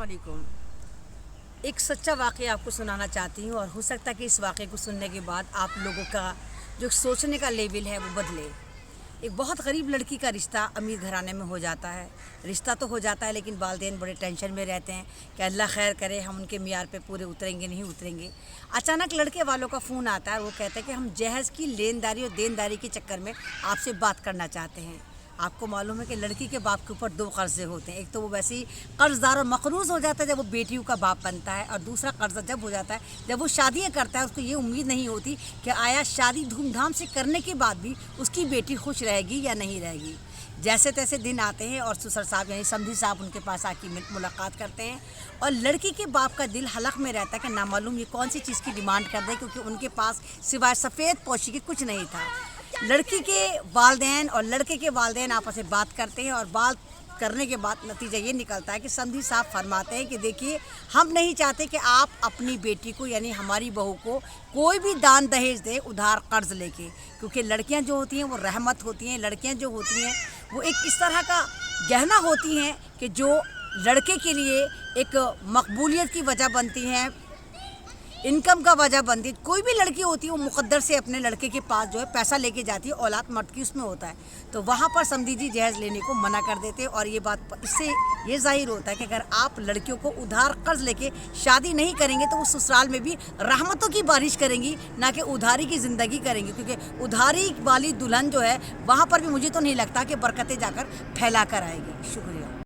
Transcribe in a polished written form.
अस्सलामुअलैकुम। एक सच्चा वाक़या आपको सुनाना चाहती हूँ और हो सकता है कि इस वाक़े को सुनने के बाद आप लोगों का जो सोचने का लेवल है वो बदले। एक बहुत गरीब लड़की का रिश्ता अमीर घराने में हो जाता है। रिश्ता तो हो जाता है लेकिन वालिदैन बड़े टेंशन में रहते हैं कि अल्लाह खैर करे, हम उनके मियार पे पूरे उतरेंगे नहीं उतरेंगे। अचानक लड़के वालों का फ़ोन आता है, वो कहते हैं कि हम जहेज़ की लेनदारी और देनदारी के चक्कर में आपसे बात करना चाहते हैं। आपको मालूम है कि लड़की के बाप के ऊपर दो कर्ज़े होते हैं। एक तो वो वैसे ही कर्ज़दार और मक़रूज़ हो जाता है जब वो बेटियों का बाप बनता है, और दूसरा कर्ज़ा जब हो जाता है जब वो शादियाँ करता है। उसको ये उम्मीद नहीं होती कि आया शादी धूमधाम से करने के बाद भी उसकी बेटी खुश रहेगी या नहीं रहेगी। जैसे तैसे दिन आते हैं और ससुर साहब यानी समधी साहब उनके पास आके मुलाकात करते हैं, और लड़की के बाप का दिल हलक में रहता है कि नामालूम ये कौन सी चीज़ की डिमांड कर दे, क्योंकि उनके पास सिवाय सफ़ेद पोशी के कुछ नहीं था। लड़की के वालिदैन और लड़के के वालिदैन आपस में बात करते हैं, और बात करने के बाद नतीजा ये निकलता है कि समधी साहब फरमाते हैं कि देखिए, हम नहीं चाहते कि आप अपनी बेटी को यानी हमारी बहू को कोई भी दान दहेज दे उधार कर्ज लेके, क्योंकि लड़कियां जो होती हैं वो रहमत होती हैं। लड़कियां जो होती हैं वो एक इस तरह का गहना होती हैं कि जो लड़के के लिए एक मकबूलियत की वजह बनती हैं, इनकम का वजह बनती है। कोई भी लड़की होती है वो मुक़द्दर से अपने लड़के के पास जो है पैसा लेके जाती है, औलाद मर्द की उसमें होता है, तो वहाँ पर समधी जी जहेज़ लेने को मना कर देते हैं। और ये बात इससे ये ज़ाहिर होता है कि अगर आप लड़कियों को उधार कर्ज लेके शादी नहीं करेंगे तो वो ससुराल में भी रहमतों की बारिश करेंगी, ना कि उधारी की ज़िंदगी करेंगी। क्योंकि उधारी वाली दुल्हन जो है वहाँ पर भी मुझे तो नहीं लगता कि बरकतें जाकर फैला कर आएगी। शुक्रिया।